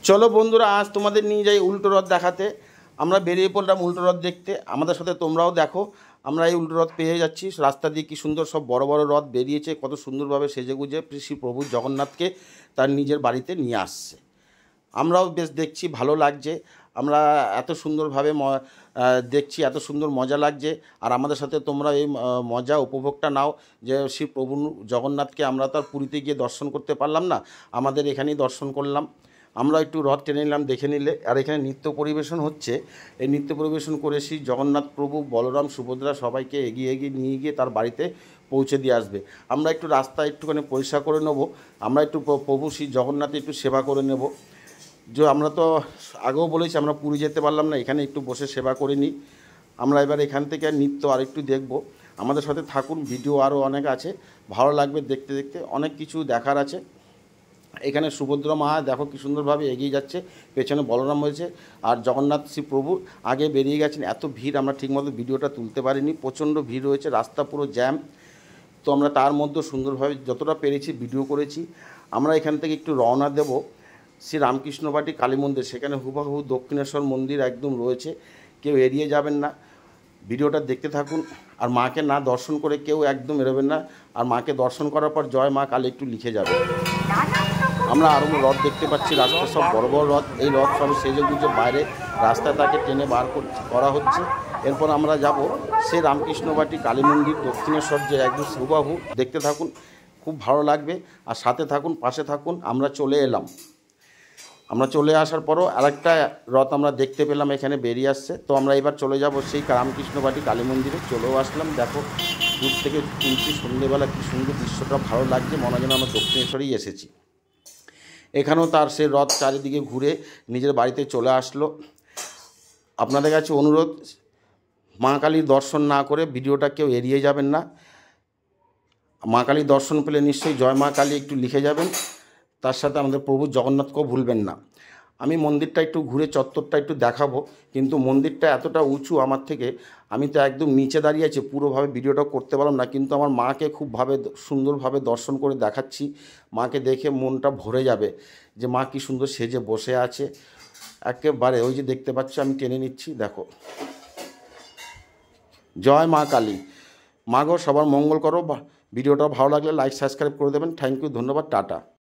চলো বন্ধুরা, আজ তোমাদের নিয়ে যাই উল্টো রথ দেখাতে। আমরা বেরিয়ে পড়লাম উল্টো রথ দেখতে, আমাদের সাথে তোমরাও দেখো। আমরা এই উল্টো রথ পেয়ে যাচ্ছি, রাস্তা দিয়ে কী সুন্দর সব বড় বড় রথ বেরিয়েছে, কত সুন্দরভাবে সেজেগুজে শ্রী প্রভু জগন্নাথকে তার নিজের বাড়িতে নিয়ে আসছে। আমরাও বেশ দেখছি, ভালো লাগছে। আমরা এত সুন্দরভাবে দেখছি, এত সুন্দর মজা লাগছে। আর আমাদের সাথে তোমরা এই মজা উপভোগটা নাও, যে শ্রী প্রভু জগন্নাথকে আমরা তো আর পুরীতে গিয়ে দর্শন করতে পারলাম না, আমাদের এখানেই দর্শন করলাম। আমরা একটু রথ টেনে নিলাম, দেখে নিলে। আর এখানে নৃত্য পরিবেশন হচ্ছে, এই নৃত্য পরিবেশন করে শ্রী জগন্নাথ প্রভু, বলরাম, সুভদ্রা সবাইকে এগিয়ে এগিয়ে নিয়ে গিয়ে তার বাড়িতে পৌঁছে দিয়ে আসবে। আমরা একটু রাস্তা একটুখানি পরিষ্কার করে নেব, আমরা একটু প্রভু শ্রী জগন্নাথের একটু সেবা করে নেব। যে আমরা তো আগেও বলেছি আমরা পুরী যেতে পারলাম না, এখানে একটু বসে সেবা করে নিই। আমরা এবার এখান থেকে নৃত্য আর একটু দেখব। আমাদের সাথে থাকুন, ভিডিও আরও অনেক আছে, ভালো লাগবে দেখতে দেখতে, অনেক কিছু দেখার আছে। এখানে সুভদ্রা মা দেখো কী সুন্দরভাবে এগিয়ে যাচ্ছে, পেছনে বলরাম হয়েছে, আর জগন্নাথ শ্রী প্রভু আগে বেরিয়ে গেছেন। এত ভিড়, আমরা ঠিকমতো ভিডিওটা তুলতে পারিনি, প্রচণ্ড ভিড় রয়েছে, রাস্তা পুরো জ্যাম। তো আমরা তার মধ্যে সুন্দরভাবে যতটা পেরেছি ভিডিও করেছি। আমরা এখান থেকে একটু রওনা দেব শ্রী রামকৃষ্ণ বাটি কালী মন্দির, সেখানে হুবহু দক্ষিণেশ্বর মন্দির একদম রয়েছে, কেউ এড়িয়ে যাবেন না, ভিডিওটা দেখতে থাকুন। আর মাকে না দর্শন করে কেউ একদম এড়োবেন না, আর মাকে দর্শন করার পর জয় মা কালী একটু লিখে যাবে। আমরা আরও রথ দেখতে পাচ্ছি, রাস্তায় সব বড় বড় রথ, এই রথ সব সেজে গুজে বাইরে রাস্তায় তাকে টেনে বার করা হচ্ছে। এরপর আমরা যাব সে রামকৃষ্ণ বাটি কালী মন্দির দক্ষিণেশ্বর, যে একদম হুবহু, দেখতে থাকুন, খুব ভালো লাগবে। আর সাথে থাকুন, পাশে থাকুন। আমরা চলে এলাম, আমরা চলে আসার পরও আরেকটা রথ আমরা দেখতে পেলাম এখানে বেরিয়ে আসছে। তো আমরা এবার চলে যাব সেই রামকৃষ্ণ বাটি কালী মন্দিরে, চলেও আসলাম। দেখো দূর থেকে তুলছি, সন্ধ্যেবেলা কী সুন্দর দৃশ্যটা ভালো লাগছে, মনে হয় যেন আমরা দক্ষিণেশ্বরেই এসেছি। এখানেও তার সে রথ চারিদিকে ঘুরে নিজের বাড়িতে চলে আসলো। আপনাদের কাছে অনুরোধ, মা কালীর দর্শন না করে ভিডিওটা কেউ এড়িয়ে যাবেন না। মা কালীর দর্শন পেলে নিশ্চয়ই জয় মা কালী একটু লিখে যাবেন, তার সাথে আমাদের প্রভু জগন্নাথকেও ভুলবেন না। আমি মন্দিরটা একটু ঘুরে চত্বরটা একটু দেখাবো, কিন্তু মন্দিরটা এতটা উঁচু আমার থেকে, আমি তো একদম নিচে দাঁড়িয়ে আছি, পুরোভাবে ভিডিওটা করতে পারলাম না। কিন্তু আমার মাকে খুব সুন্দরভাবে দর্শন করে দেখাচ্ছি, মাকে দেখে মনটা ভরে যাবে যে মা কী সুন্দর সেজে বসে আছে একেবারে। ওই যে দেখতে পাচ্ছ, আমি টেনে নিচ্ছি, দেখো। জয় মা কালী। মা গো, সবার মঙ্গল করো। ভিডিওটা ভালো লাগলে লাইক সাবস্ক্রাইব করে দেবেন। থ্যাংক ইউ, ধন্যবাদ, টাটা।